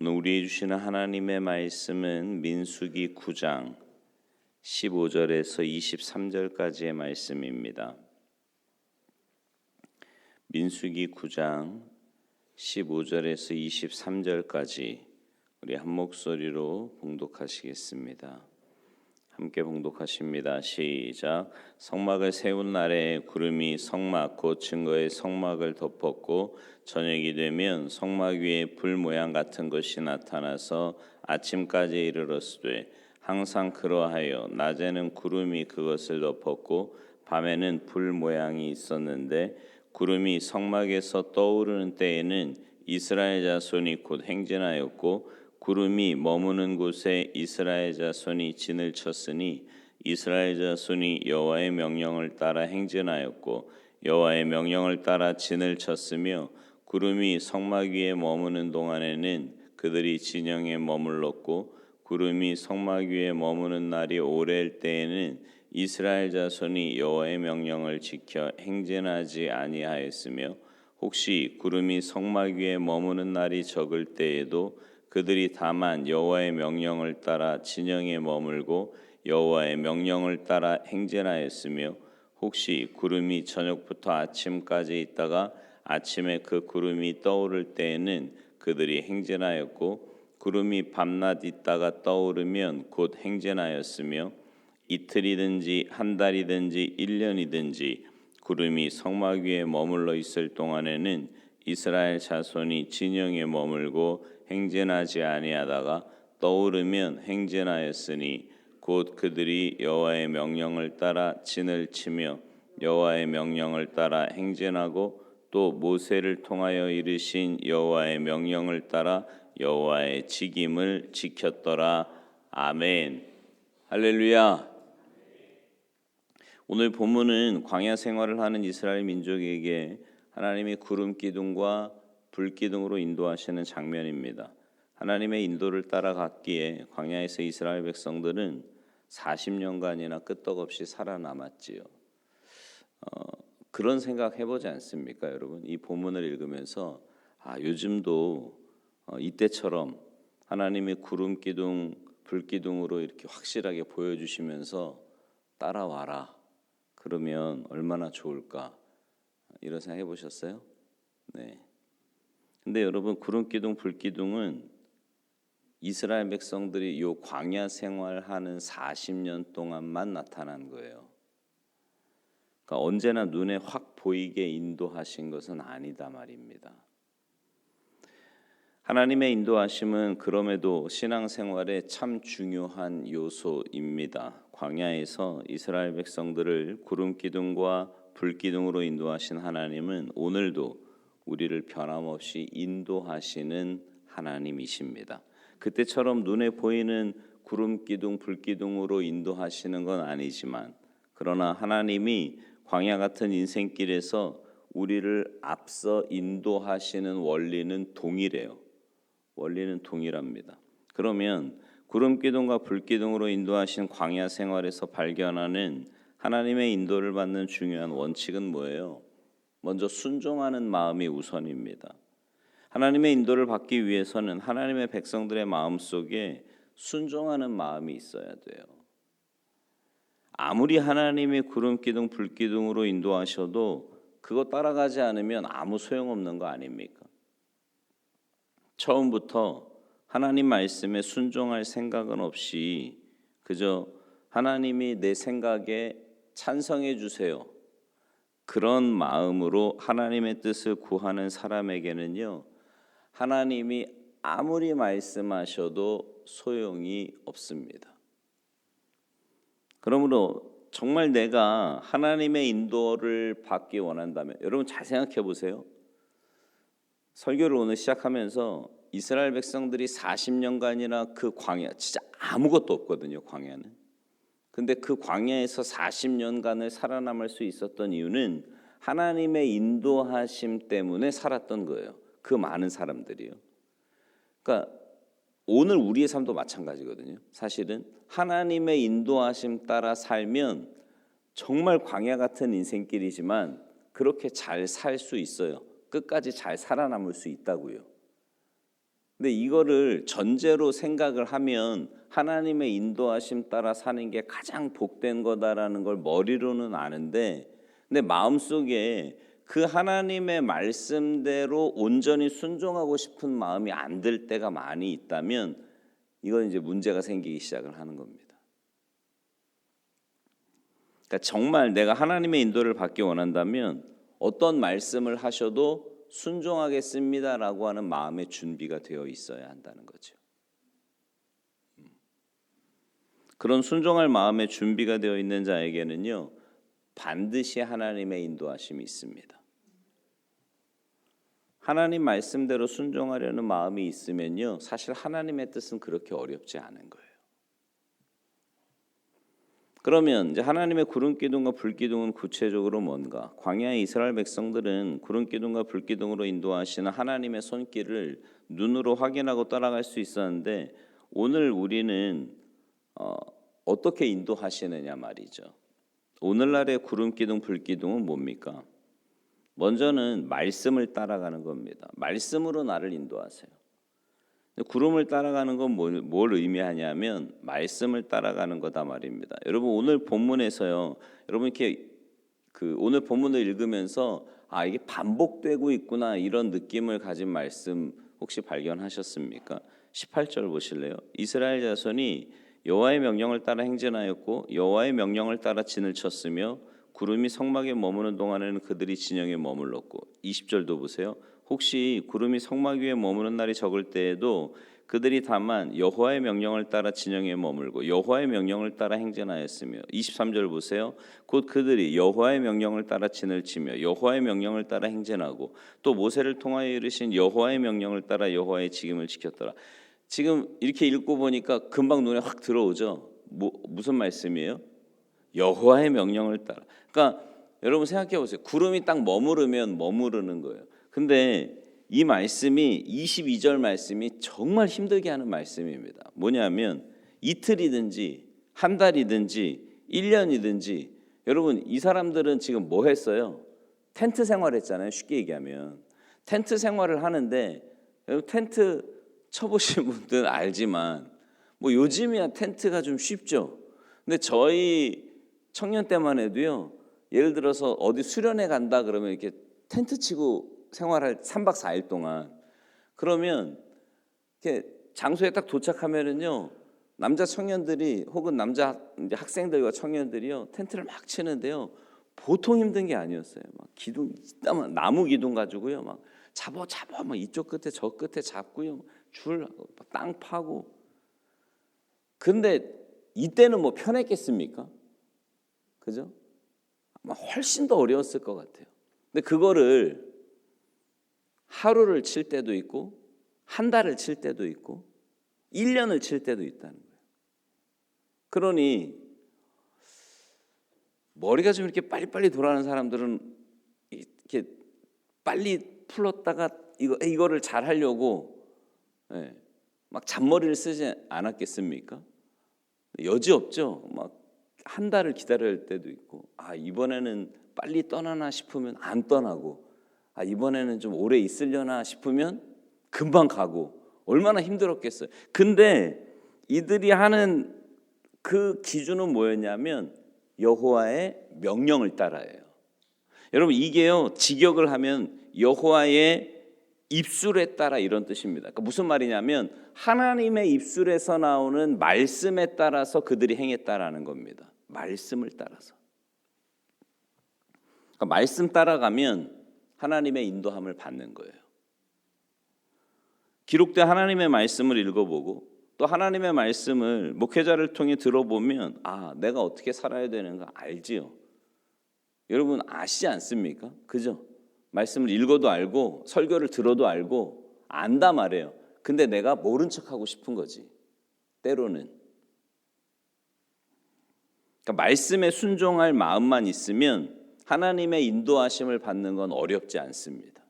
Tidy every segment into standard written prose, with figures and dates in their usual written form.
오늘 우리에게 주시는 하나님의 말씀은 민수기 9장 15절에서 23절까지의 말씀입니다. 민수기 9장 15절에서 23절까지 우리 한 목소리로 봉독하시겠습니다. 함께 봉독하십니다. 시작. 성막을 세운 날에 구름이 성막 곧 증거의 성막을 덮었고 저녁이 되면 성막 위에 불 모양 같은 것이 나타나서 아침까지 이르렀으되 항상 그러하여 낮에는 구름이 그것을 덮었고 밤에는 불 모양이 있었는데 구름이 성막에서 떠오르는 때에는 이스라엘 자손이 곧 행진하였고 구름이 머무는 곳에 이스라엘 자손이 진을 쳤으니 이스라엘 자손이 여호와의 명령을 따라 행진하였고 여호와의 명령을 따라 진을 쳤으며 구름이 성막 위에 머무는 동안에는 그들이 진영에 머물렀고 구름이 성막 위에 머무는 날이 오래일 때에는 이스라엘 자손이 여호와의 명령을 지켜 행진하지 아니하였으며 혹시 구름이 성막 위에 머무는 날이 적을 때에도 그들이 다만 여호와의 명령을 따라 진영에 머물고 여호와의 명령을 따라 행진하였으며 혹시 구름이 저녁부터 아침까지 있다가 아침에 그 구름이 떠오를 때에는 그들이 행진하였고 구름이 밤낮 있다가 떠오르면 곧 행진하였으며 이틀이든지 한 달이든지 1년이든지 구름이 성막 위에 머물러 있을 동안에는 이스라엘 자손이 진영에 머물고 행진하지 아니하다가 떠오르면 행진하였으니 곧 그들이 여호와의 명령을 따라 진을 치며 여호와의 명령을 따라 행진하고 또 모세를 통하여 이르신 여호와의 명령을 따라 여호와의 직임을 지켰더라. 아멘. 할렐루야. 오늘 본문은 광야 생활을 하는 이스라엘 민족에게 하나님이 구름 기둥과 불 기둥으로 인도하시는 장면입니다. 하나님의 인도를 따라갔기에 광야에서 이스라엘 백성들은 40년간이나 끄떡없이 살아남았지요. 그런 생각 해보지 않습니까, 여러분? 이 본문을 읽으면서 요즘도 이때처럼 하나님이 구름 기둥, 불 기둥으로 이렇게 확실하게 보여주시면서 따라와라. 그러면 얼마나 좋을까? 이런 생각 해보셨어요? 네. 근데 여러분, 구름 기둥, 불 기둥은 이스라엘 백성들이 요 광야 생활하는 40년 동안만 나타난 거예요. 그러니까 언제나 눈에 확 보이게 인도하신 것은 아니다 말입니다. 하나님의 인도하심은 그럼에도 신앙생활에 참 중요한 요소입니다. 광야에서 이스라엘 백성들을 구름 기둥과 불 기둥으로 인도하신 하나님은 오늘도 우리를 변함없이 인도하시는 하나님이십니다. 그때처럼 눈에 보이는 구름 기둥, 불 기둥으로 인도하시는 건 아니지만 그러나 하나님이 광야 같은 인생길에서 우리를 앞서 인도하시는 원리는 동일해요. 원리는 동일합니다. 그러면 구름 기둥과 불 기둥으로 인도하신 광야 생활에서 발견하는 하나님의 인도를 받는 중요한 원칙은 뭐예요? 먼저 순종하는 마음이 우선입니다. 하나님의 인도를 받기 위해서는 하나님의 백성들의 마음속에 순종하는 마음이 있어야 돼요. 아무리 하나님이 구름 기둥, 불 기둥으로 인도하셔도 그거 따라가지 않으면 아무 소용없는 거 아닙니까? 처음부터 하나님 말씀에 순종할 생각은 없이 그저 하나님이 내 생각에 찬성해 주세요. 그런 마음으로 하나님의 뜻을 구하는 사람에게는요, 하나님이 아무리 말씀하셔도 소용이 없습니다. 그러므로 정말 내가 하나님의 인도를 받기 원한다면, 여러분 잘 생각해 보세요. 설교를 오늘 시작하면서 이스라엘 백성들이 40년간이나 그 광야, 진짜 아무것도 없거든요, 광야는. 근데 그 광야에서 40년간을 살아남을 수 있었던 이유는 하나님의 인도하심 때문에 살았던 거예요. 그 많은 사람들이요. 그러니까 오늘 우리의 삶도 마찬가지거든요. 사실은 하나님의 인도하심 따라 살면 정말 광야 같은 인생길이지만 그렇게 잘 살 수 있어요. 끝까지 잘 살아남을 수 있다고요. 근데 이거를 전제로 생각을 하면 하나님의 인도하심 따라 사는 게 가장 복된 거다라는 걸 머리로는 아는데, 근데 마음속에 그 하나님의 말씀대로 온전히 순종하고 싶은 마음이 안 들 때가 많이 있다면 이건 이제 문제가 생기기 시작을 하는 겁니다. 그러니까 정말 내가 하나님의 인도를 받기 원한다면 어떤 말씀을 하셔도 순종하겠습니다라고 하는 마음의 준비가 되어 있어야 한다는 거죠. 그런 순종할 마음의 준비가 되어 있는 자에게는요, 반드시 하나님의 인도하심이 있습니다. 하나님 말씀대로 순종하려는 마음이 있으면요, 사실 하나님의 뜻은 그렇게 어렵지 않은 거예요. 그러면 이제 하나님의 구름 기둥과 불 기둥은 구체적으로 뭔가? 광야의 이스라엘 백성들은 구름 기둥과 불 기둥으로 인도하시는 하나님의 손길을 눈으로 확인하고 따라갈 수 있었는데, 오늘 우리는 어떻게 인도하시느냐 말이죠. 오늘날의 구름 기둥, 불 기둥은 뭡니까? 먼저는 말씀을 따라가는 겁니다. 말씀으로 나를 인도하세요. 구름을 따라가는 건 뭘 의미하냐면 말씀을 따라가는 거다 말입니다. 여러분 오늘 본문에서요, 여러분 이렇게 오늘 본문을 읽으면서 이게 반복되고 있구나 이런 느낌을 가진 말씀 혹시 발견하셨습니까? 18절 보실래요? 이스라엘 자손이 여호와의 명령을 따라 행진하였고 여호와의 명령을 따라 진을 쳤으며 구름이 성막에 머무는 동안에는 그들이 진영에 머물렀고, 20절도 보세요. 혹시 구름이 성막 위에 머무는 날이 적을 때에도 그들이 다만 여호와의 명령을 따라 진영에 머물고 여호와의 명령을 따라 행진하였으며, 23절 보세요. 곧 그들이 여호와의 명령을 따라 진을 치며 여호와의 명령을 따라 행진하고 또 모세를 통하여 이르신 여호와의 명령을 따라 여호와의 직임을 지켰더라. 지금 이렇게 읽고 보니까 금방 눈에 확 들어오죠. 무슨 말씀이에요? 여호와의 명령을 따라. 그러니까 여러분 생각해 보세요. 구름이 딱 머무르면 머무르는 거예요. 근데 이 말씀이 22절 말씀이 정말 힘들게 하는 말씀입니다. 뭐냐면 이틀이든지 한 달이든지 1년이든지, 여러분 이 사람들은 지금 뭐 했어요? 텐트 생활했잖아요. 쉽게 얘기하면 텐트 생활을 하는데, 여러분 텐트 쳐보신 분들은 알지만 뭐 요즘이야 텐트가 좀 쉽죠. 근데 저희 청년 때만 해도요, 예를 들어서 어디 수련회 간다 그러면 이렇게 텐트 치고 생활할 3박 4일 동안, 그러면 이렇게 장소에 딱 도착하면은요, 남자 청년들이 혹은 남자 이제 학생들과 청년들이요 텐트를 막 치는데요, 보통 힘든 게 아니었어요. 막 기둥, 나무 기둥 가지고요 막 잡아 막 이쪽 끝에 저 끝에 잡고요, 줄 땅 파고. 근데 이때는 뭐 편했겠습니까? 그죠? 아마 훨씬 더 어려웠을 것 같아요. 근데 그거를 하루를 칠 때도 있고 한 달을 칠 때도 있고 1년을 칠 때도 있다는 거예요. 그러니 머리가 좀 이렇게 빨리빨리 돌아가는 사람들은 이렇게 빨리 풀었다가 이거를 잘 하려고 막 잔머리를 쓰지 않았겠습니까? 여지없죠. 막 한 달을 기다려야 할 때도 있고, 이번에는 빨리 떠나나 싶으면 안 떠나고, 이번에는 좀 오래 있으려나 싶으면 금방 가고, 얼마나 힘들었겠어요. 근데 이들이 하는 그 기준은 뭐였냐면 여호와의 명령을 따라해요. 여러분 이게요, 직역을 하면 여호와의 입술에 따라 이런 뜻입니다. 그러니까 무슨 말이냐면 하나님의 입술에서 나오는 말씀에 따라서 그들이 행했다라는 겁니다. 말씀을 따라서. 그러니까 말씀 따라가면 하나님의 인도함을 받는 거예요. 기록된 하나님의 말씀을 읽어보고 또 하나님의 말씀을 목회자를 통해 들어보면 내가 어떻게 살아야 되는가 알지요. 여러분 아시지 않습니까? 그죠? 말씀을 읽어도 알고 설교를 들어도 알고 안다 말이에요. 근데 내가 모른 척하고 싶은 거지, 때로는. 그러니까 말씀에 순종할 마음만 있으면 하나님의 인도하심을 받는 건 어렵지 않습니다.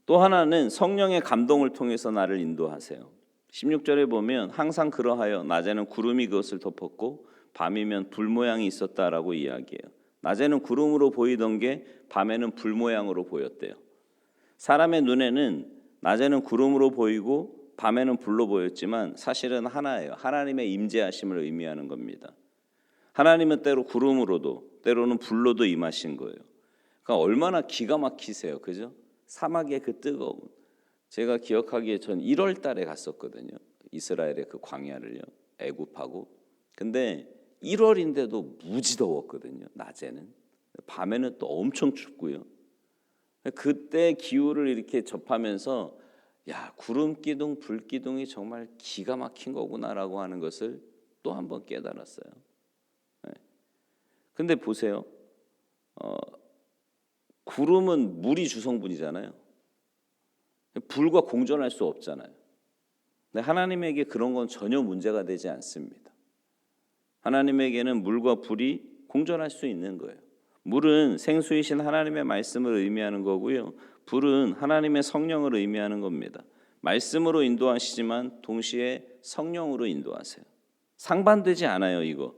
또 하나는 성령의 감동을 통해서 나를 인도하세요. 16절에 보면 항상 그러하여 낮에는 구름이 그것을 덮었고 밤이면 불 모양이 있었다라고 이야기해요. 낮에는 구름으로 보이던 게 밤에는 불 모양으로 보였대요. 사람의 눈에는 낮에는 구름으로 보이고 밤에는 불로 보였지만 사실은 하나예요. 하나님의 임재하심을 의미하는 겁니다. 하나님은 때로 구름으로도 때로는 불로도 임하신 거예요. 그러니까 얼마나 기가 막히세요. 그죠? 사막의 그 뜨거운. 제가 기억하기에 전 1월 달에 갔었거든요. 이스라엘의 그 광야를요. 애굽하고. 근데 1월인데도 무지 더웠거든요. 낮에는. 밤에는 또 엄청 춥고요. 그때 기후를 이렇게 접하면서 야, 구름 기둥, 불 기둥이 정말 기가 막힌 거구나라고 하는 것을 또 한 번 깨달았어요. 근데 보세요. 구름은 물이 주성분이잖아요. 불과 공존할 수 없잖아요. 근데 하나님에게 그런 건 전혀 문제가 되지 않습니다. 하나님에게는 물과 불이 공존할 수 있는 거예요. 물은 생수이신 하나님의 말씀을 의미하는 거고요. 불은 하나님의 성령을 의미하는 겁니다. 말씀으로 인도하시지만 동시에 성령으로 인도하세요. 상반되지 않아요, 이거.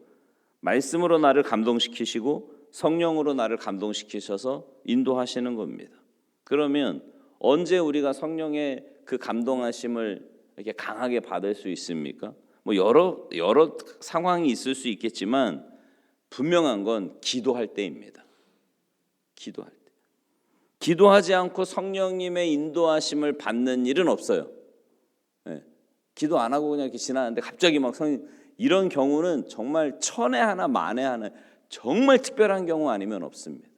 말씀으로 나를 감동시키시고 성령으로 나를 감동시키셔서 인도하시는 겁니다. 그러면 언제 우리가 성령의 그 감동하심을 이렇게 강하게 받을 수 있습니까? 뭐 여러 상황이 있을 수 있겠지만 분명한 건 기도할 때입니다. 기도할 때. 기도하지 않고 성령님의 인도하심을 받는 일은 없어요. 네. 기도 안 하고 그냥 이렇게 지나는데 갑자기 막 성령, 이런 경우는 정말 천에 하나 만에 하나, 정말 특별한 경우 아니면 없습니다.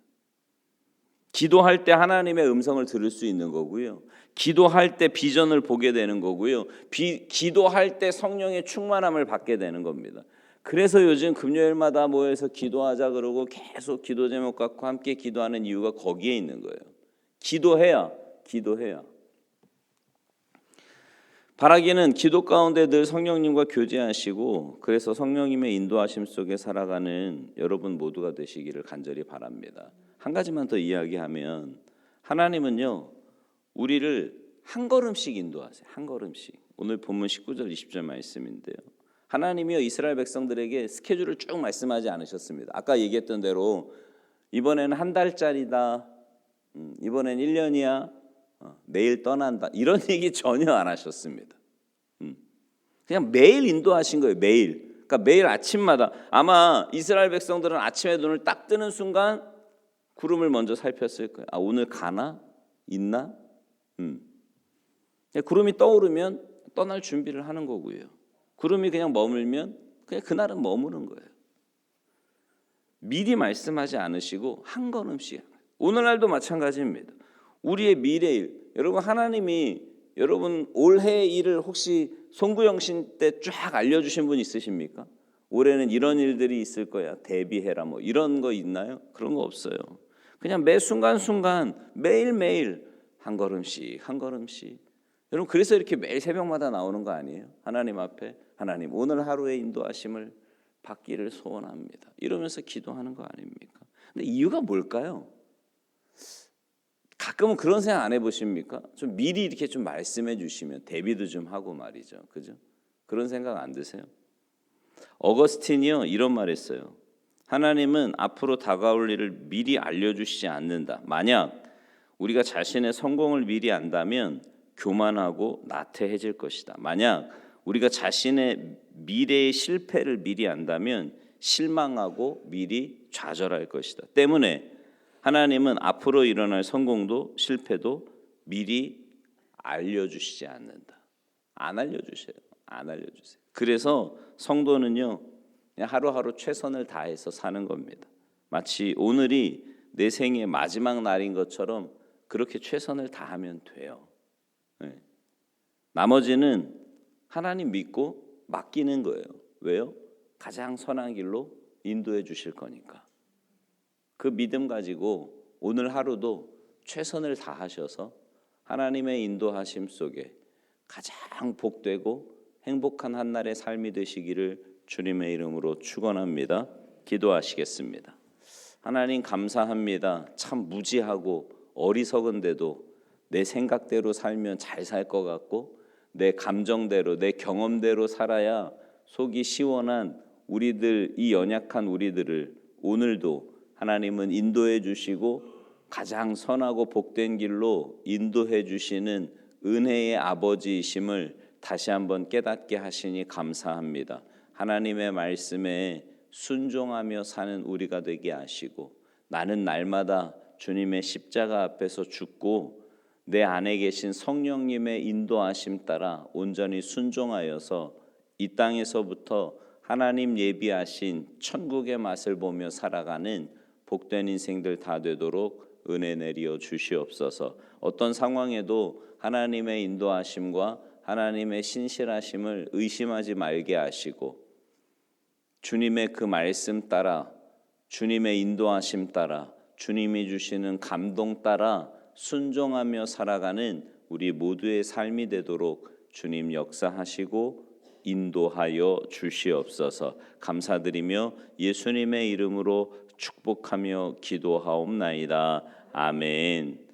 기도할 때 하나님의 음성을 들을 수 있는 거고요. 기도할 때 비전을 보게 되는 거고요. 기도할 때 성령의 충만함을 받게 되는 겁니다. 그래서 요즘 금요일마다 모여서 기도하자 그러고 계속 기도 제목 갖고 함께 기도하는 이유가 거기에 있는 거예요. 기도해야. 바라기는 기도 가운데 늘 성령님과 교제하시고 그래서 성령님의 인도하심 속에 살아가는 여러분 모두가 되시기를 간절히 바랍니다. 한 가지만 더 이야기하면 하나님은요 우리를 한 걸음씩 인도하세요. 한 걸음씩. 오늘 본문 19절 20절 말씀인데요. 하나님이요 이스라엘 백성들에게 스케줄을 쭉 말씀하지 않으셨습니다. 아까 얘기했던 대로 이번에는 한 달짜리다. 이번엔 1년이야. 내일 떠난다. 이런 얘기 전혀 안 하셨습니다. 그냥 매일 인도하신 거예요. 매일. 그러니까 매일 아침마다 아마 이스라엘 백성들은 아침에 눈을 딱 뜨는 순간 구름을 먼저 살폈을 거예요. 아, 오늘 가나? 있나? 구름이 떠오르면 떠날 준비를 하는 거고요. 구름이 그냥 머물면 그냥 그날은 머무는 거예요. 미리 말씀하지 않으시고 한 걸음씩. 오늘날도 마찬가지입니다. 우리의 미래일. 여러분 하나님이 여러분 올해 일을 혹시 송구영신 때 쫙 알려주신 분 있으십니까? 올해는 이런 일들이 있을 거야. 대비해라 뭐 이런 거 있나요? 그런 거 없어요. 그냥 매 순간순간 매일매일 한 걸음씩 한 걸음씩. 여러분 그래서 이렇게 매일 새벽마다 나오는 거 아니에요? 하나님 앞에 하나님 오늘 하루의 인도하심을 받기를 소원합니다. 이러면서 기도하는 거 아닙니까? 근데 이유가 뭘까요? 가끔은 그런 생각 안 해보십니까? 좀 미리 이렇게 좀 말씀해 주시면 대비도 좀 하고 말이죠. 그죠? 그런 생각 안 드세요? 어거스틴이요 이런 말했어요. 하나님은 앞으로 다가올 일을 미리 알려주시지 않는다. 만약 우리가 자신의 성공을 미리 안다면 교만하고 나태해질 것이다. 만약 우리가 자신의 미래의 실패를 미리 안다면 실망하고 미리 좌절할 것이다. 때문에 하나님은 앞으로 일어날 성공도 실패도 미리 알려주시지 않는다. 안 알려주세요. 그래서 성도는요 그냥 하루하루 최선을 다해서 사는 겁니다. 마치 오늘이 내 생의 마지막 날인 것처럼 그렇게 최선을 다하면 돼요. 네. 나머지는 하나님 믿고 맡기는 거예요. 왜요? 가장 선한 길로 인도해 주실 거니까. 그 믿음 가지고 오늘 하루도 최선을 다하셔서 하나님의 인도하심 속에 가장 복되고 행복한 한날의 삶이 되시기를 주님의 이름으로 축원합니다. 기도하시겠습니다. 하나님 감사합니다. 참 무지하고 어리석은데도 내 생각대로 살면 잘 살 것 같고 내 감정대로 내 경험대로 살아야 속이 시원한 우리들 이 연약한 우리들을 오늘도 하나님은 인도해 주시고 가장 선하고 복된 길로 인도해 주시는 은혜의 아버지이심을 다시 한번 깨닫게 하시니 감사합니다. 하나님의 말씀에 순종하며 사는 우리가 되게 하시고, 나는 날마다 주님의 십자가 앞에서 죽고 내 안에 계신 성령님의 인도하심 따라 온전히 순종하여서 이 땅에서부터 하나님 예비하신 천국의 맛을 보며 살아가는 복된 인생들 다 되도록 은혜 내리어 주시옵소서. 어떤 상황에도 하나님의 인도하심과 하나님의 신실하심을 의심하지 말게 하시고, 주님의 그 말씀 따라, 주님의 인도하심 따라, 주님이 주시는 감동 따라 순종하며 살아가는 우리 모두의 삶이 되도록 주님 역사하시고 인도하여 주시옵소서. 감사드리며 예수님의 이름으로 축복하며 기도하옵나이다. 아멘.